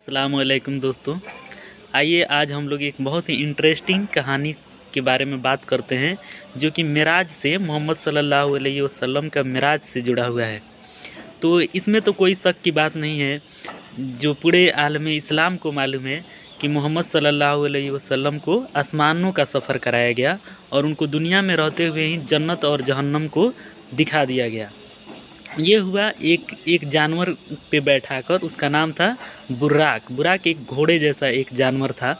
अस्सलामुअलैकुम दोस्तों। आइए आज हम लोग एक बहुत ही इंटरेस्टिंग कहानी के बारे में बात करते हैं जो कि मेराज से मोहम्मद सल्लल्लाहु अलैहि वसल्लम का मेराज से जुड़ा हुआ है। तो इसमें तो कोई शक की बात नहीं है, जो पूरे आलम इस्लाम को मालूम है कि मोहम्मद सल्लल्लाहु अलैहि वसल्लम को आसमानों का सफ़र कराया गया और उनको दुनिया में रहते हुए ही जन्नत और जहन्नम को दिखा दिया गया। ये हुआ एक एक जानवर पे बैठाकर, उसका नाम था बुर्राक। बुर्राक एक घोड़े जैसा एक जानवर था।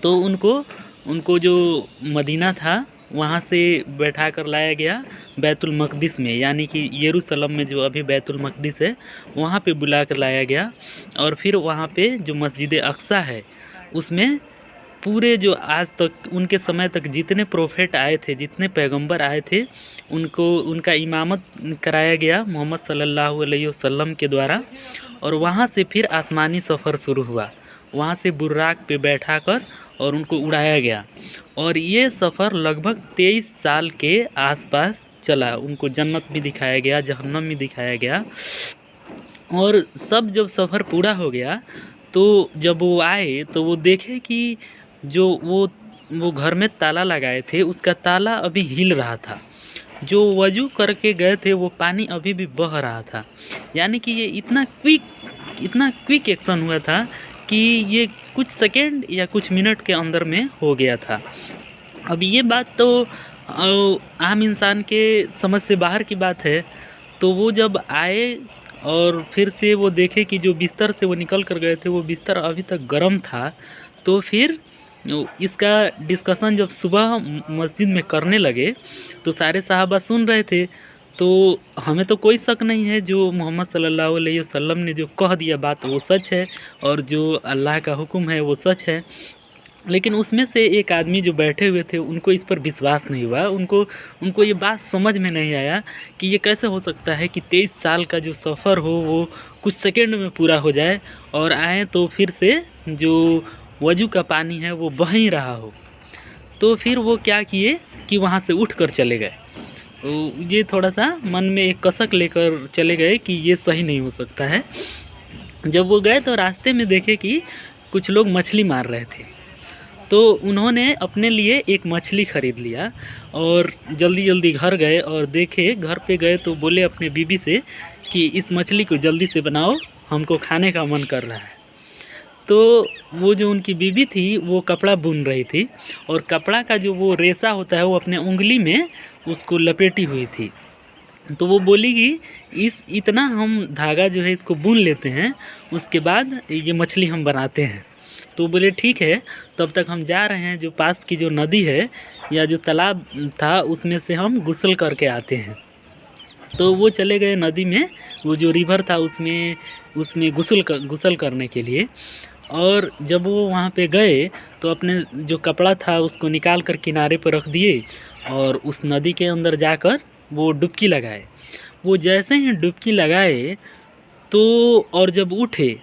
तो उनको उनको जो मदीना था वहाँ से बैठा कर लाया गया बैतुल मक़दिस में, यानी कि यरूशलेम में जो अभी बैतुल मक़दिस है वहाँ पे बुला कर लाया गया। और फिर वहाँ पे जो मस्जिद अक्सा है उसमें पूरे जो आज तक उनके समय तक जितने प्रोफेट आए थे, जितने पैगंबर आए थे, उनको उनका इमामत कराया गया मोहम्मद सल्लल्लाहु अलैहि वसल्लम के द्वारा। और वहाँ से फिर आसमानी सफ़र शुरू हुआ। वहाँ से बुर्राक पे बैठाकर और उनको उड़ाया गया। और ये सफ़र लगभग 23 साल के आसपास चला। उनको जन्नत भी दिखाया गया, जहन्नम भी दिखाया गया। और सब जब सफ़र पूरा हो गया तो जब वो आए तो वो देखे कि जो वो घर में ताला लगाए थे उसका ताला अभी हिल रहा था। जो वज़ू करके गए थे वो पानी अभी भी बह रहा था। यानी कि ये इतना क्विक एक्शन हुआ था कि ये कुछ सेकंड या कुछ मिनट के अंदर में हो गया था। अब ये बात तो आम इंसान के समझ से बाहर की बात है। तो वो जब आए और फिर से वो देखे कि जो बिस्तर से वो निकल कर गए थे वो बिस्तर अभी तक गर्म था। तो फिर इसका डिस्कशन जब सुबह मस्जिद में करने लगे तो सारे सहाबा सुन रहे थे। तो हमें तो कोई शक नहीं है, जो मोहम्मद सल्लल्लाहु अलैहि वसल्लम ने जो कह दिया बात वो सच है और जो अल्लाह का हुक्म है वो सच है। लेकिन उसमें से एक आदमी जो बैठे हुए थे उनको इस पर विश्वास नहीं हुआ। उनको ये बात समझ में नहीं आया कि ये कैसे हो सकता है कि 23 साल का जो सफ़र हो वो कुछ सेकंड में पूरा हो जाए और आए तो फिर से जो वज़ू का पानी है वो बह ही रहा हो। तो फिर वो क्या किए कि वहाँ से उठ कर चले गए। तो ये थोड़ा सा मन में एक कसक लेकर चले गए कि ये सही नहीं हो सकता है। जब वो गए तो रास्ते में देखे कि कुछ लोग मछली मार रहे थे। तो उन्होंने अपने लिए एक मछली ख़रीद लिया और जल्दी जल्दी घर गए और देखे, घर पे गए तो बोले अपने बीबी से कि इस मछली को जल्दी से बनाओ, हमको खाने का मन कर रहा है। तो वो जो उनकी बीबी थी वो कपड़ा बुन रही थी और कपड़ा का जो वो रेशा होता है वो अपने उंगली में उसको लपेटी हुई थी। तो वो बोली कि इतना हम धागा जो है इसको बुन लेते हैं, उसके बाद ये मछली हम बनाते हैं। तो बोले ठीक है, तब तक हम जा रहे हैं, जो पास की जो नदी है या जो तालाब था उसमें से हम गुस्ल करके आते हैं। तो वो चले गए नदी में, वो जो रिवर था उसमें गुस्ल करने के लिए। और जब वो वहाँ पे गए तो अपने जो कपड़ा था उसको निकाल कर किनारे पर रख दिए और उस नदी के अंदर जाकर वो डुबकी लगाए। वो जैसे ही डुबकी लगाए तो और जब उठे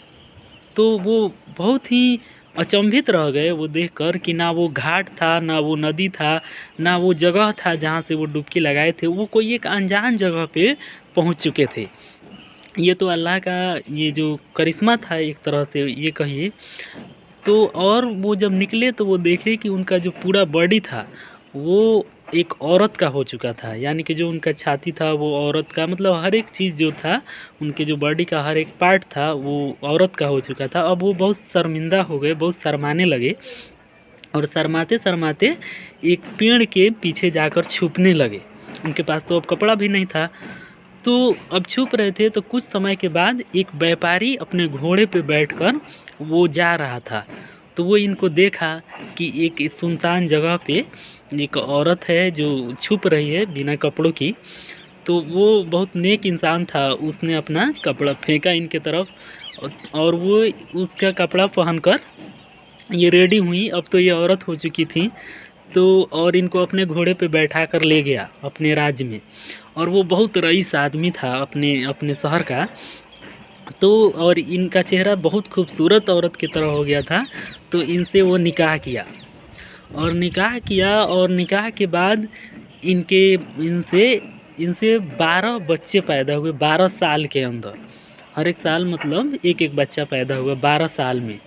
तो वो बहुत ही अचंभित रह गए वो देखकर कि ना वो घाट था, ना वो नदी था, ना वो जगह था जहाँ से वो डुबकी लगाए थे। वो कोई एक अनजान जगह पे पहुँच चुके थे। ये तो अल्लाह का ये जो करिश्मा था एक तरह से ये कहिए। तो और वो जब निकले तो वो देखे कि उनका जो पूरा बॉडी था वो एक औरत का हो चुका था। यानी कि जो उनका छाती था वो औरत का, मतलब हर एक चीज़ जो था उनके जो बॉडी का हर एक पार्ट था वो औरत का हो चुका था। अब वो बहुत शर्मिंदा हो गए, बहुत शर्माने लगे और शर्माते शर्माते एक पेड़ के पीछे जाकर छुपने लगे। उनके पास तो अब कपड़ा भी नहीं था। तो अब छुप रहे थे तो कुछ समय के बाद एक व्यापारी अपने घोड़े पे बैठकर वो जा रहा था। तो वो इनको देखा कि एक सुनसान जगह पे एक औरत है जो छुप रही है बिना कपड़ों की। तो वो बहुत नेक इंसान था, उसने अपना कपड़ा फेंका इनके तरफ और वो उसका कपड़ा पहनकर ये रेडी हुई। अब तो ये औरत हो चुकी थी। तो और इनको अपने घोड़े पे बैठा कर ले गया अपने राज्य में। और वो बहुत रईस आदमी था अपने शहर का। तो और इनका चेहरा बहुत खूबसूरत औरत की तरह हो गया था। तो इनसे वो निकाह किया और निकाह के बाद इनसे 12 बच्चे पैदा हुए 12 साल के अंदर। हर एक साल मतलब एक एक बच्चा पैदा हुआ 12 साल में।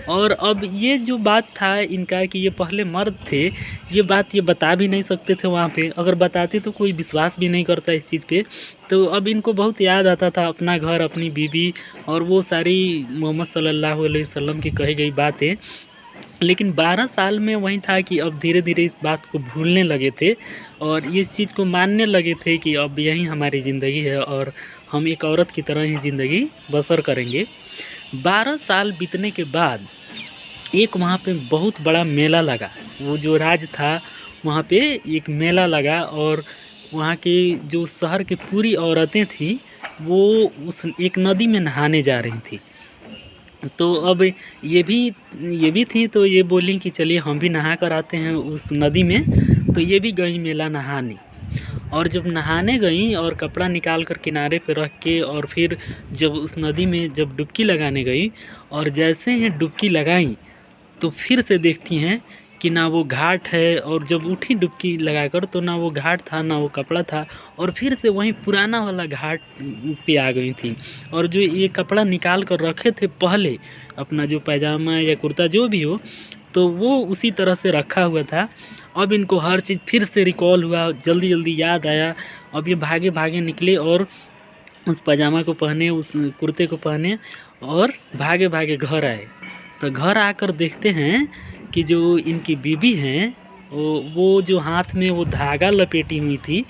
और अब ये जो बात था इनका कि ये पहले मर्द थे, ये बात ये बता भी नहीं सकते थे वहाँ पे। अगर बताते तो कोई विश्वास भी नहीं करता इस चीज़ पे। तो अब इनको बहुत याद आता था अपना घर, अपनी बीवी और वो सारी मोहम्मद सल्लल्लाहु अलैहि वसल्लम की कही गई बातें। लेकिन 12 साल में वही था कि अब धीरे धीरे इस बात को भूलने लगे थे और इस चीज़ को मानने लगे थे कि अब यही हमारी ज़िंदगी है और हम एक औरत की तरह ही ज़िंदगी बसर करेंगे। 12 साल बीतने के बाद एक वहाँ पे बहुत बड़ा मेला लगा। वो जो राज था वहाँ पे एक मेला लगा और वहाँ के जो शहर की पूरी औरतें थीं वो उस एक नदी में नहाने जा रही थी। तो अब ये भी थी तो ये बोली कि चलिए हम भी नहा कर आते हैं उस नदी में। तो ये भी गई मेला नहाने और जब नहाने गई और कपड़ा निकाल कर किनारे पे रख के और फिर जब उस नदी में जब डुबकी लगाने गई और जैसे ही डुबकी लगाई तो फिर से देखती हैं कि ना वो घाट है और जब उठी डुबकी लगाकर तो ना वो घाट था ना वो कपड़ा था और फिर से वहीं पुराना वाला घाट पे आ गई थी। और जो ये कपड़ा निकाल कर रखे थे पहले, अपना जो पैजामा या कुर्ता जो भी हो, तो वो उसी तरह से रखा हुआ था। अब इनको हर चीज़ फिर से रिकॉल हुआ, जल्दी जल्दी याद आया। अब ये भागे भागे निकले और उस पैजामा को पहने, उस कुर्ते को पहने और भागे भागे घर आए। तो घर आकर देखते हैं कि जो इनकी बीवी हैं वो जो हाथ में वो धागा लपेटी हुई थी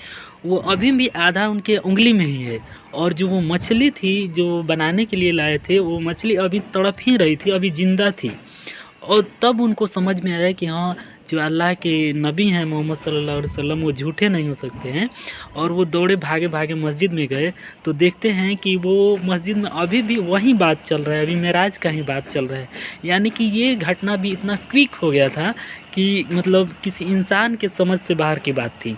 वो अभी भी आधा उनके उंगली में ही है। और जो वो मछली थी जो बनाने के लिए लाए थे वो मछली अभी तड़प ही रही थी, अभी ज़िंदा थी। और तब उनको समझ में आया कि हाँ, जो अल्लाह के नबी हैं मोहम्मद सल्लल्लाहु अलैहि वसल्लम वो झूठे नहीं हो सकते हैं। और वो दौड़े भागे भागे मस्जिद में गए तो देखते हैं कि वो मस्जिद में अभी भी वही बात चल रहा है, अभी मेराज का ही बात चल रहा है। यानी कि ये घटना भी इतना क्विक हो गया था कि मतलब किसी इंसान के समझ से बाहर की बात थी।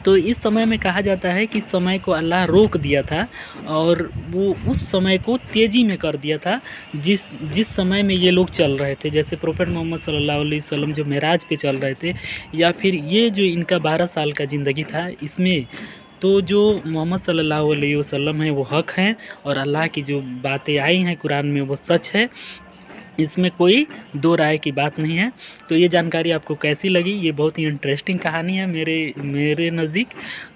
तो इस समय में कहा जाता है कि समय को अल्लाह रोक दिया था और वो उस समय को तेज़ी में कर दिया था जिस समय में ये लोग चल रहे थे। जैसे प्रोफेट मोहम्मद सल्लल्लाहु अलैहि वसल्लम जो मेराज पे चल रहे थे, या फिर ये जो इनका 12 साल का ज़िंदगी था इसमें तो जो मोहम्मद सल्लल्लाहु अलैहि वसल्लम है वो हक़ हैं और अल्लाह की जो बातें आई हैं कुरान में वो सच है, इसमें कोई दो राय की बात नहीं है। तो ये जानकारी आपको कैसी लगी? ये बहुत ही इंटरेस्टिंग कहानी है मेरे नज़दीक।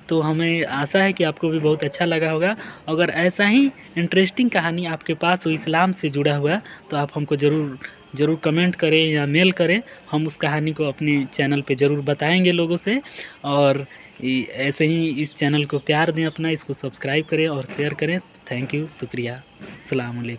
तो हमें आशा है कि आपको भी बहुत अच्छा लगा होगा। अगर ऐसा ही इंटरेस्टिंग कहानी आपके पास हो इस्लाम से जुड़ा हुआ तो आप हमको ज़रूर कमेंट करें या मेल करें। हम उस कहानी को अपने चैनल पे ज़रूर बताएंगे लोगों से। और ऐसे ही इस चैनल को प्यार दें अपना, इसको सब्सक्राइब करें और शेयर करें। थैंक यू, शुक्रिया, अस्सलाम वालेकुम।